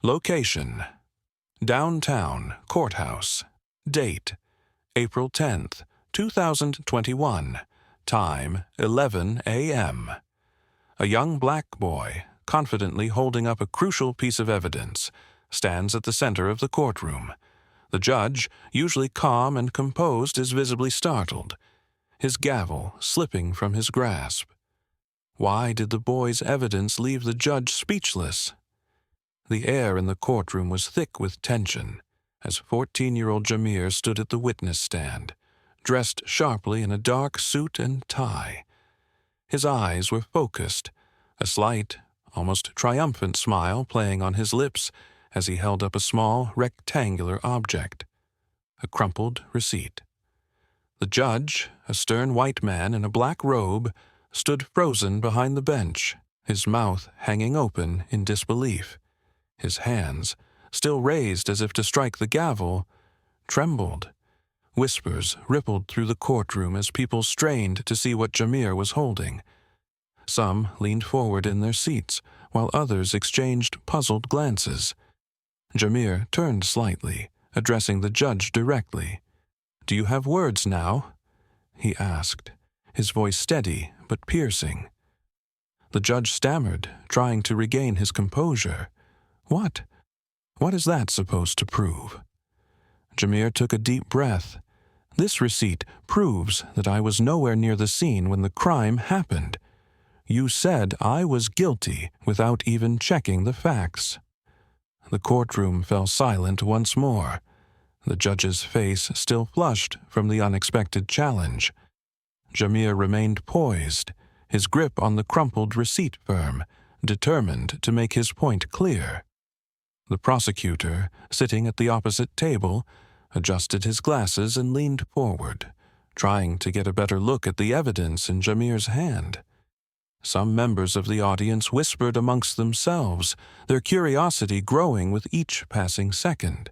Location: Downtown Courthouse. Date: April 10th, 2021. Time: 11 a.m. A young black boy, confidently holding up a crucial piece of evidence, stands at the center of the courtroom. The judge, usually calm and composed, is visibly startled, his gavel slipping from his grasp. Why did the boy's evidence leave the judge speechless? The air in the courtroom was thick with tension as 14-year-old Jamir stood at the witness stand, dressed sharply in a dark suit and tie. His eyes were focused, a slight, almost triumphant smile playing on his lips as he held up a small, rectangular object, a crumpled receipt. The judge, a stern white man in a black robe, stood frozen behind the bench, his mouth hanging open in disbelief. His hands, still raised as if to strike the gavel, trembled. Whispers rippled through the courtroom as people strained to see what Jamir was holding. Some leaned forward in their seats, while others exchanged puzzled glances. Jamir turned slightly, addressing the judge directly. "Do you have words now?" he asked, his voice steady but piercing. The judge stammered, trying to regain his composure. "What? What is that supposed to prove?" Jamir took a deep breath. "This receipt proves that I was nowhere near the scene when the crime happened. You said I was guilty without even checking the facts." The courtroom fell silent once more, the judge's face still flushed from the unexpected challenge. Jamir remained poised, his grip on the crumpled receipt firm, determined to make his point clear. The prosecutor, sitting at the opposite table, adjusted his glasses and leaned forward, trying to get a better look at the evidence in Jamir's hand. Some members of the audience whispered amongst themselves, their curiosity growing with each passing second.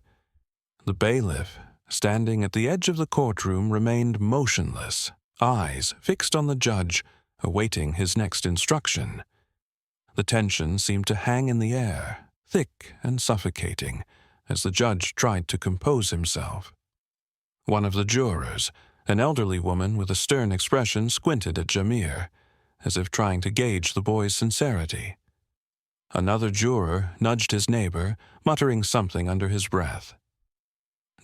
The bailiff, standing at the edge of the courtroom, remained motionless, eyes fixed on the judge, awaiting his next instruction. The tension seemed to hang in the air, thick and suffocating, as the judge tried to compose himself. One of the jurors, an elderly woman with a stern expression, squinted at Jamir, as if trying to gauge the boy's sincerity. Another juror nudged his neighbor, muttering something under his breath.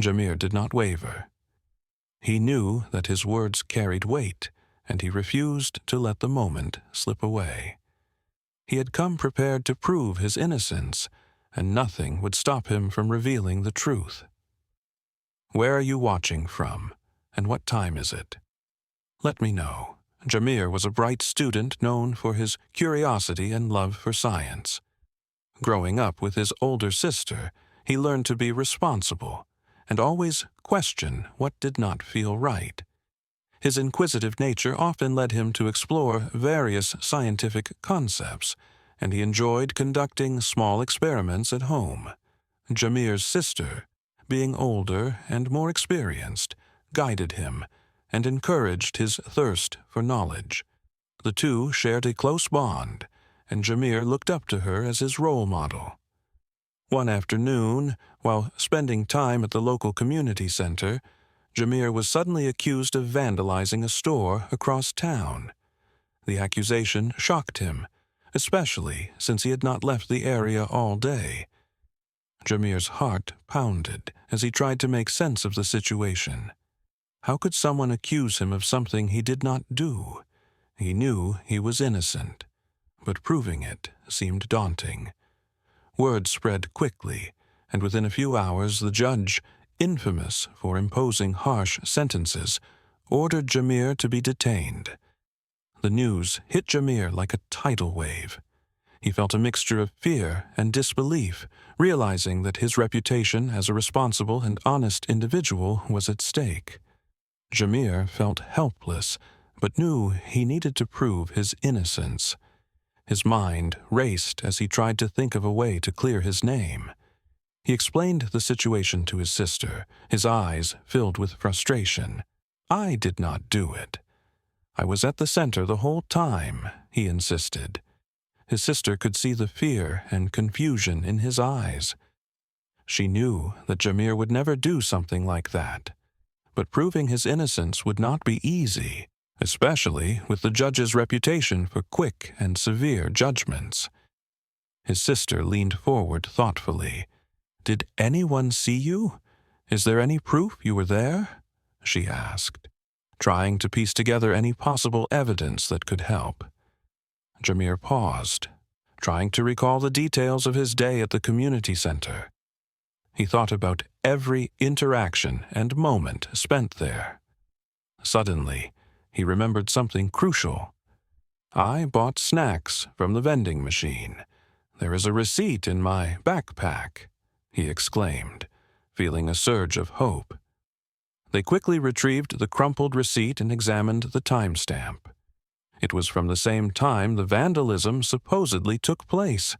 Jamir did not waver. He knew that his words carried weight, and he refused to let the moment slip away. He had come prepared to prove his innocence, and nothing would stop him from revealing the truth. "Where are you watching from, and what time is it?" "Let me know." Jamir was a bright student known for his curiosity and love for science. Growing up with his older sister, he learned to be responsible and always question what did not feel right. His inquisitive nature often led him to explore various scientific concepts, and he enjoyed conducting small experiments at home. Jamir's sister, being older and more experienced, guided him and encouraged his thirst for knowledge. The two shared a close bond, and Jamir looked up to her as his role model. One afternoon, while spending time at the local community center, Jamir was suddenly accused of vandalizing a store across town. The accusation shocked him, especially since he had not left the area all day. Jamir's heart pounded as he tried to make sense of the situation. How could someone accuse him of something he did not do? He knew he was innocent, but proving it seemed daunting. Word spread quickly, and within a few hours the judge, infamous for imposing harsh sentences, ordered Jamir to be detained. The news hit Jamir like a tidal wave. He felt a mixture of fear and disbelief, realizing that his reputation as a responsible and honest individual was at stake. Jamir felt helpless, but knew he needed to prove his innocence. His mind raced as he tried to think of a way to clear his name. He explained the situation to his sister, his eyes filled with frustration. "I did not do it. I was at the center the whole time," he insisted. His sister could see the fear and confusion in his eyes. She knew that Jamir would never do something like that, but proving his innocence would not be easy, especially with the judge's reputation for quick and severe judgments. His sister leaned forward thoughtfully. "Did anyone see you? Is there any proof you were there?" she asked, trying to piece together any possible evidence that could help. Jamir paused, trying to recall the details of his day at the community center. He thought about every interaction and moment spent there. Suddenly, he remembered something crucial. "I bought snacks from the vending machine. There is a receipt in my backpack," he exclaimed, feeling a surge of hope. They quickly retrieved the crumpled receipt and examined the timestamp. It was from the same time the vandalism supposedly took place.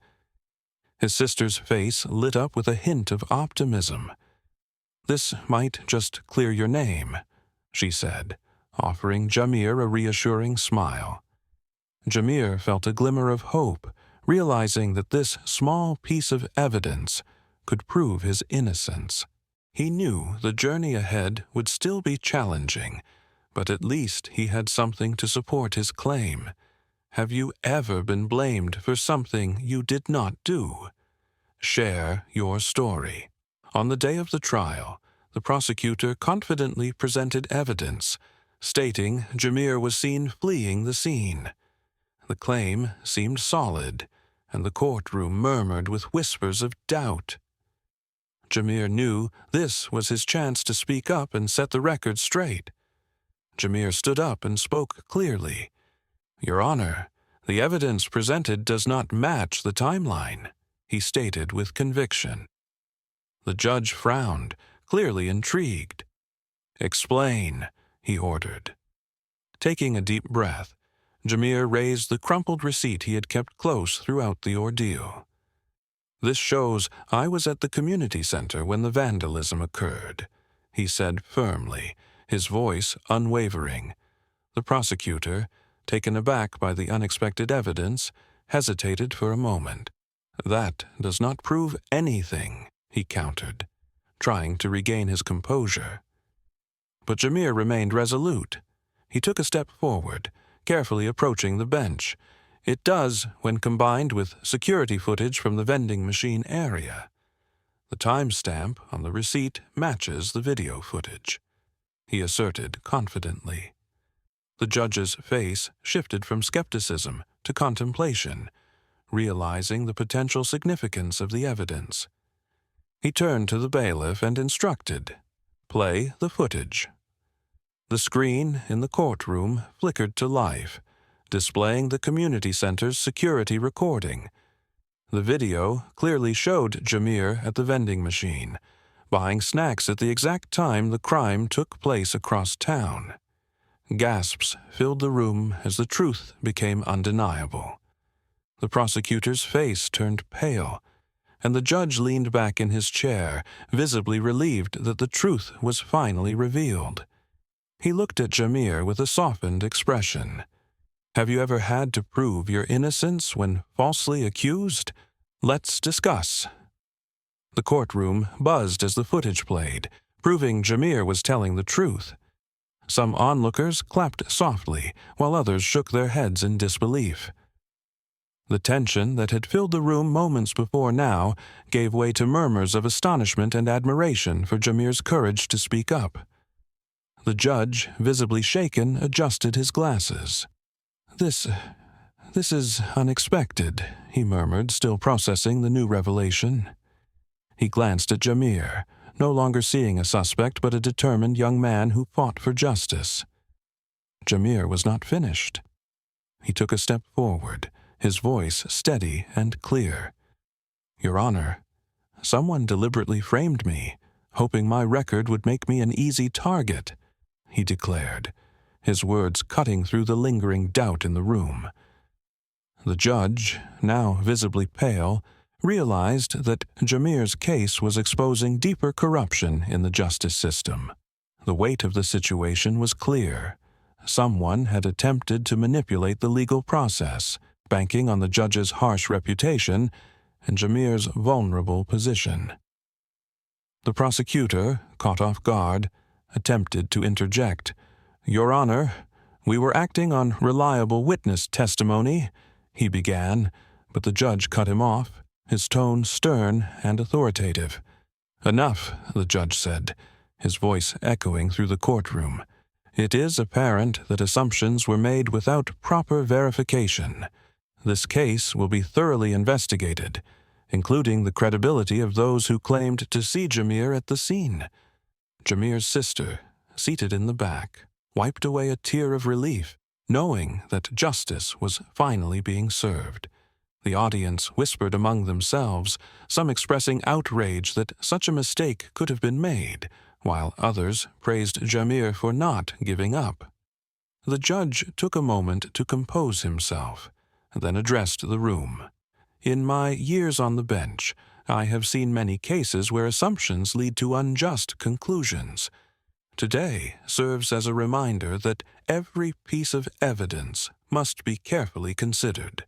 His sister's face lit up with a hint of optimism. "This might just clear your name," she said, offering Jamir a reassuring smile. Jamir felt a glimmer of hope, realizing that this small piece of evidence could prove his innocence. He knew the journey ahead would still be challenging, but at least he had something to support his claim. Have you ever been blamed for something you did not do? Share your story. On the day of the trial, the prosecutor confidently presented evidence, stating Jamir was seen fleeing the scene. The claim seemed solid, and the courtroom murmured with whispers of doubt. Jamir knew this was his chance to speak up and set the record straight. Jamir stood up and spoke clearly. "Your Honor, the evidence presented does not match the timeline," he stated with conviction. The judge frowned, clearly intrigued. "Explain," he ordered. Taking a deep breath, Jamir raised the crumpled receipt he had kept close throughout the ordeal. "This shows I was at the community center when the vandalism occurred," he said firmly, his voice unwavering. The prosecutor, taken aback by the unexpected evidence, hesitated for a moment. "That does not prove anything," he countered, trying to regain his composure. But Jamir remained resolute. He took a step forward, carefully approaching the bench. "It does when combined with security footage from the vending machine area. The timestamp on the receipt matches the video footage," he asserted confidently. The judge's face shifted from skepticism to contemplation, realizing the potential significance of the evidence. He turned to the bailiff and instructed, "Play the footage." The screen in the courtroom flickered to life, displaying the community center's security recording. The video clearly showed Jamir at the vending machine, buying snacks at the exact time the crime took place across town. Gasps filled the room as the truth became undeniable. The prosecutor's face turned pale, and the judge leaned back in his chair, visibly relieved that the truth was finally revealed. He looked at Jamir with a softened expression. "Have you ever had to prove your innocence when falsely accused? Let's discuss." The courtroom buzzed as the footage played, proving Jamir was telling the truth. Some onlookers clapped softly, while others shook their heads in disbelief. The tension that had filled the room moments before now gave way to murmurs of astonishment and admiration for Jamir's courage to speak up. The judge, visibly shaken, adjusted his glasses. This is unexpected," he murmured, still processing the new revelation. He glanced at Jamir, no longer seeing a suspect but a determined young man who fought for justice. Jamir was not finished. He took a step forward, his voice steady and clear. "Your Honor, someone deliberately framed me, hoping my record would make me an easy target," he declared, his words cutting through the lingering doubt in the room. The judge, now visibly pale, realized that Jamir's case was exposing deeper corruption in the justice system. The weight of the situation was clear. Someone had attempted to manipulate the legal process, banking on the judge's harsh reputation and Jameer's vulnerable position. The prosecutor, caught off guard, attempted to interject. "Your Honor, we were acting on reliable witness testimony," he began, but the judge cut him off, his tone stern and authoritative. "Enough," the judge said, his voice echoing through the courtroom. "It is apparent that assumptions were made without proper verification. This case will be thoroughly investigated, including the credibility of those who claimed to see Jameer at the scene." Jameer's sister, seated in the back, wiped away a tear of relief, knowing that justice was finally being served. The audience whispered among themselves, some expressing outrage that such a mistake could have been made, while others praised Jameer for not giving up. The judge took a moment to compose himself, then addressed the room. "In my years on the bench, I have seen many cases where assumptions lead to unjust conclusions. Today serves as a reminder that every piece of evidence must be carefully considered,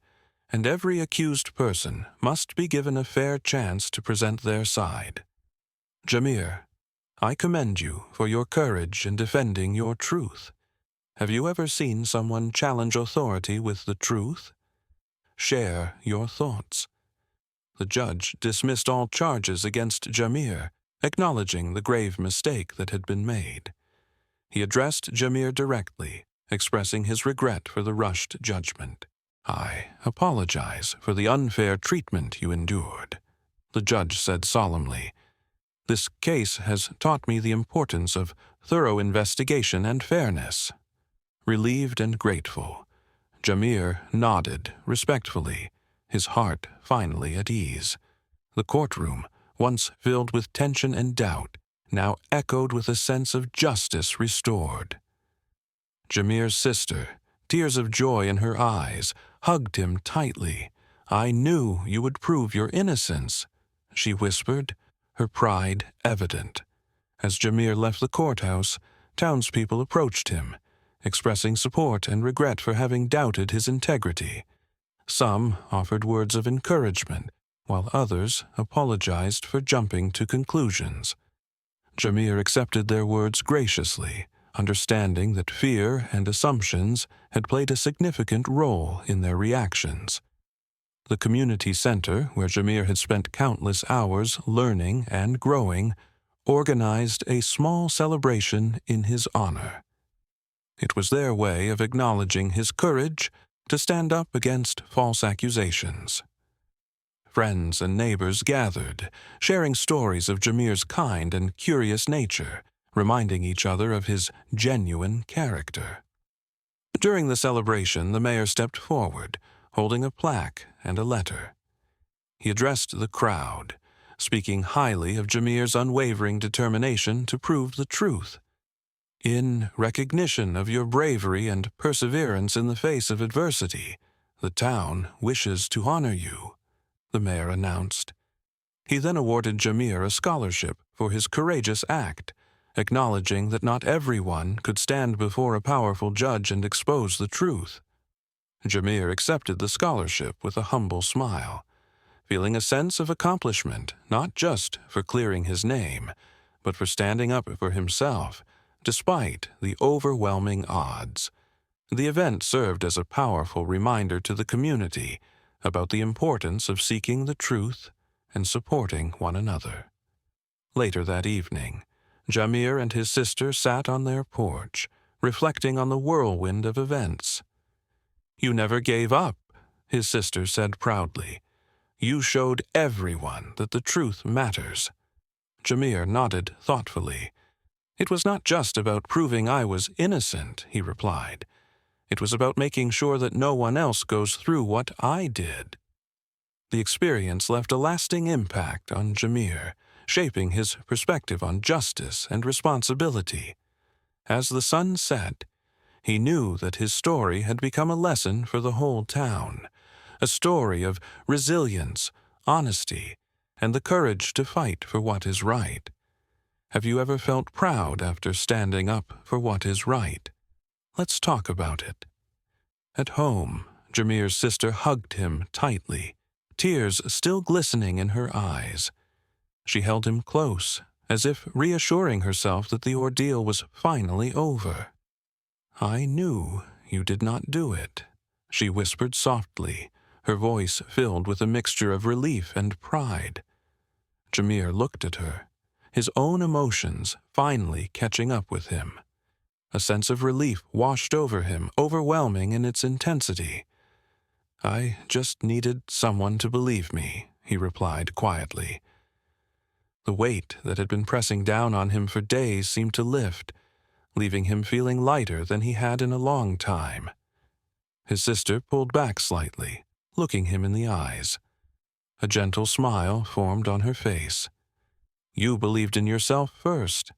and every accused person must be given a fair chance to present their side. Jameer, I commend you for your courage in defending your truth. Have you ever seen someone challenge authority with the truth? Share your thoughts." The judge dismissed all charges against Jameer, acknowledging the grave mistake that had been made. He addressed Jameer directly, expressing his regret for the rushed judgment. "I apologize for the unfair treatment you endured," the judge said solemnly. "This case has taught me the importance of thorough investigation and fairness." Relieved and grateful, Jameer nodded respectfully, his heart finally at ease. The courtroom, once filled with tension and doubt, now echoed with a sense of justice restored. Jameer's sister, tears of joy in her eyes, hugged him tightly. "I knew you would prove your innocence," she whispered, her pride evident. As Jameer left the courthouse, townspeople approached him, expressing support and regret for having doubted his integrity. Some offered words of encouragement, while others apologized for jumping to conclusions. Jameer accepted their words graciously, understanding that fear and assumptions had played a significant role in their reactions. The community center, where Jameer had spent countless hours learning and growing, organized a small celebration in his honor. It was their way of acknowledging his courage to stand up against false accusations. Friends and neighbors gathered, sharing stories of Jameer's kind and curious nature, reminding each other of his genuine character. During the celebration, the mayor stepped forward, holding a plaque and a letter. He addressed the crowd, speaking highly of Jameer's unwavering determination to prove the truth. "In recognition of your bravery and perseverance in the face of adversity, the town wishes to honor you," the mayor announced. He then awarded Jameer a scholarship for his courageous act, acknowledging that not everyone could stand before a powerful judge and expose the truth. Jameer accepted the scholarship with a humble smile, feeling a sense of accomplishment not just for clearing his name, but for standing up for himself, despite the overwhelming odds. The event served as a powerful reminder to the community about the importance of seeking the truth and supporting one another. Later that evening, Jameer and his sister sat on their porch, reflecting on the whirlwind of events. "You never gave up," his sister said proudly. "You showed everyone that the truth matters." Jameer nodded thoughtfully. "It was not just about proving I was innocent," he replied. "It was about making sure that no one else goes through what I did." The experience left a lasting impact on Jameer, shaping his perspective on justice and responsibility. As the sun set, he knew that his story had become a lesson for the whole town, a story of resilience, honesty, and the courage to fight for what is right. Have you ever felt proud after standing up for what is right? Let's talk about it. At home, Jameer's sister hugged him tightly, tears still glistening in her eyes. She held him close, as if reassuring herself that the ordeal was finally over. "I knew you did not do it," she whispered softly, her voice filled with a mixture of relief and pride. Jameer looked at her, his own emotions finally catching up with him. A sense of relief washed over him, overwhelming in its intensity. "I just needed someone to believe me," he replied quietly. The weight that had been pressing down on him for days seemed to lift, leaving him feeling lighter than he had in a long time. His sister pulled back slightly, looking him in the eyes. A gentle smile formed on her face. "You believed in yourself first."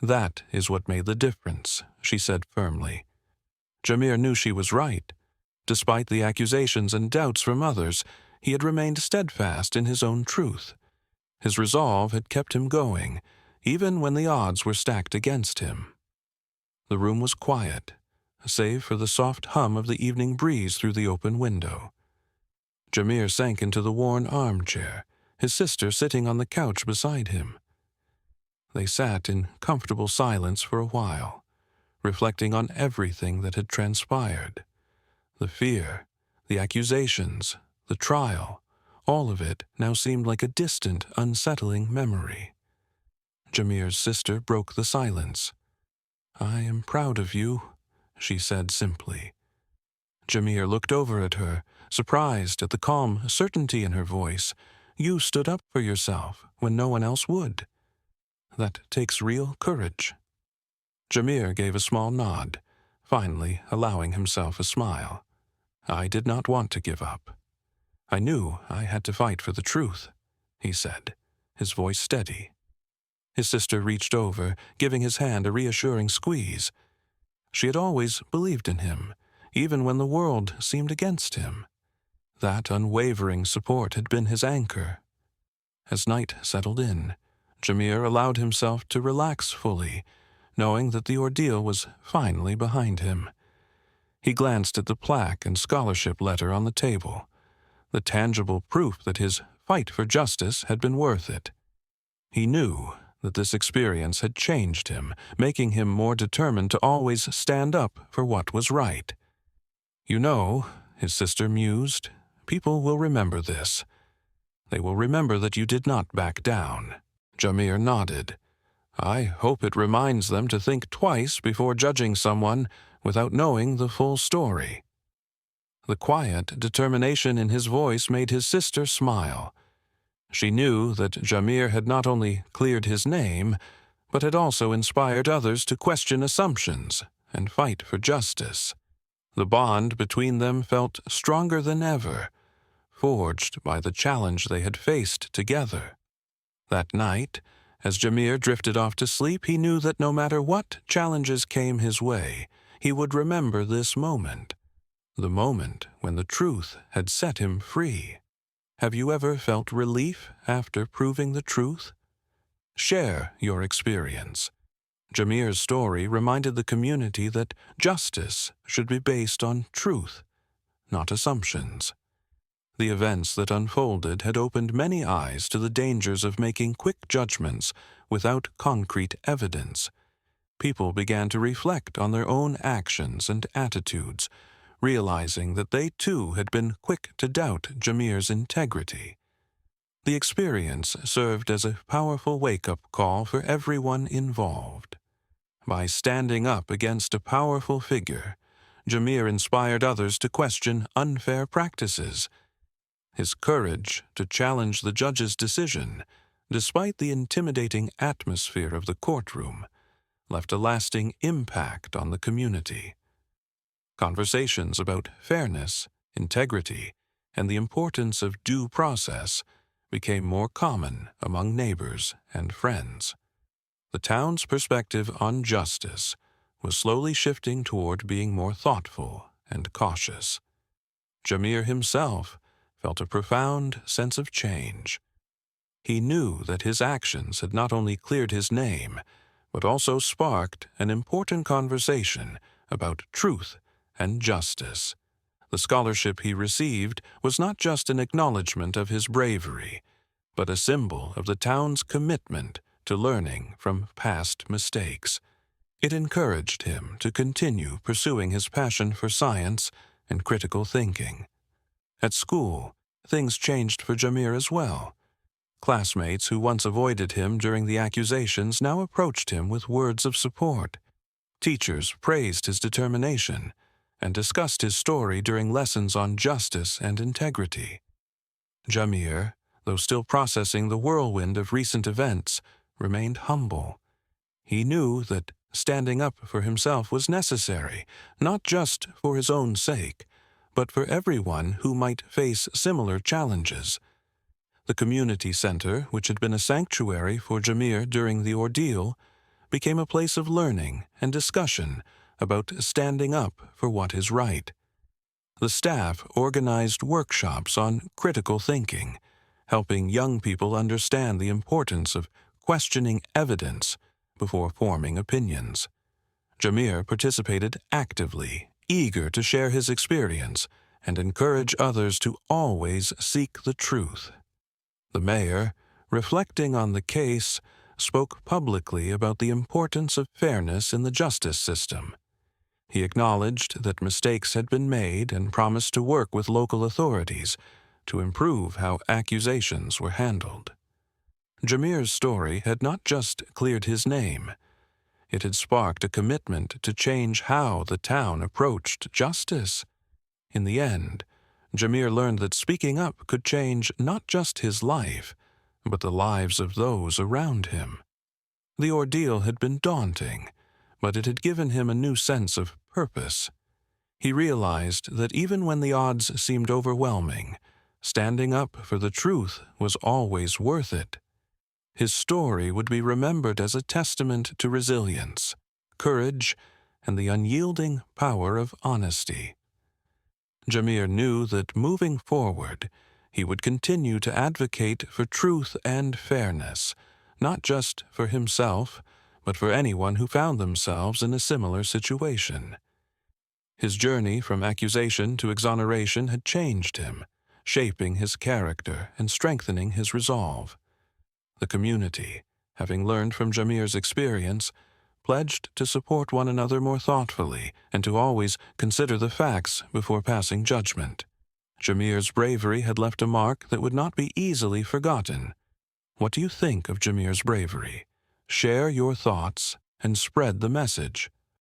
"That is what made the difference," she said firmly. Jameer knew she was right. Despite the accusations and doubts from others, he had remained steadfast in his own truth. His resolve had kept him going, even when the odds were stacked against him. The room was quiet, save for the soft hum of the evening breeze through the open window. Jameer sank into the worn armchair, his sister sitting on the couch beside him. They sat in comfortable silence for a while, reflecting on everything that had transpired. The fear, the accusations, the trial, all of it now seemed like a distant, unsettling memory. Jameer's sister broke the silence. "I am proud of you," she said simply. Jameer looked over at her, surprised at the calm certainty in her voice. "You stood up for yourself when no one else would. That takes real courage." Jameer gave a small nod, finally allowing himself a smile. "I did not want to give up. I knew I had to fight for the truth," he said, his voice steady. His sister reached over, giving his hand a reassuring squeeze. She had always believed in him, even when the world seemed against him. That unwavering support had been his anchor. As night settled in, Jameer allowed himself to relax fully, knowing that the ordeal was finally behind him. He glanced at the plaque and scholarship letter on the table, the tangible proof that his fight for justice had been worth it. He knew that this experience had changed him, making him more determined to always stand up for what was right. "You know," his sister mused, "people will remember this. They will remember that you did not back down." Jameer nodded. "I hope it reminds them to think twice before judging someone without knowing the full story." The quiet determination in his voice made his sister smile. She knew that Jameer had not only cleared his name, but had also inspired others to question assumptions and fight for justice. The bond between them felt stronger than ever, forged by the challenge they had faced together. That night, as Jameer drifted off to sleep, he knew that no matter what challenges came his way, he would remember this moment, the moment when the truth had set him free. Have you ever felt relief after proving the truth? Share your experience. Jameer's story reminded the community that justice should be based on truth, not assumptions. The events that unfolded had opened many eyes to the dangers of making quick judgments without concrete evidence. People began to reflect on their own actions and attitudes, realizing that they too had been quick to doubt Jameer's integrity. The experience served as a powerful wake-up call for everyone involved. By standing up against a powerful figure, Jameer inspired others to question unfair practices. His courage to challenge the judge's decision, despite the intimidating atmosphere of the courtroom, left a lasting impact on the community. Conversations about fairness, integrity, and the importance of due process became more common among neighbors and friends. The town's perspective on justice was slowly shifting toward being more thoughtful and cautious. Jameer himself felt a profound sense of change. He knew that his actions had not only cleared his name, but also sparked an important conversation about truth and justice. The scholarship he received was not just an acknowledgment of his bravery, but a symbol of the town's commitment to learning from past mistakes. It encouraged him to continue pursuing his passion for science and critical thinking. At school, things changed for Jamir as well. Classmates who once avoided him during the accusations now approached him with words of support. Teachers praised his determination and discussed his story during lessons on justice and integrity. Jamir, though still processing the whirlwind of recent events, remained humble. He knew that standing up for himself was necessary, not just for his own sake, but for everyone who might face similar challenges. The community center, which had been a sanctuary for Jamir during the ordeal, became a place of learning and discussion about standing up for what is right. The staff organized workshops on critical thinking, helping young people understand the importance of questioning evidence before forming opinions. Jamir participated actively, eager to share his experience and encourage others to always seek the truth. The mayor, reflecting on the case, spoke publicly about the importance of fairness in the justice system. He acknowledged that mistakes had been made and promised to work with local authorities to improve how accusations were handled. Jamir's story had not just cleared his name. It had sparked a commitment to change how the town approached justice. In the end, Jamir learned that speaking up could change not just his life, but the lives of those around him. The ordeal had been daunting, but it had given him a new sense of purpose. He realized that even when the odds seemed overwhelming, standing up for the truth was always worth it. His story would be remembered as a testament to resilience, courage, and the unyielding power of honesty. Jamir knew that moving forward, he would continue to advocate for truth and fairness, not just for himself, but for anyone who found themselves in a similar situation. His journey from accusation to exoneration had changed him, shaping his character and strengthening his resolve. The community, having learned from Jamir's experience, pledged to support one another more thoughtfully and to always consider the facts before passing judgment. Jamir's bravery had left a mark that would not be easily forgotten. What do you think of Jamir's bravery? Share your thoughts and spread the message.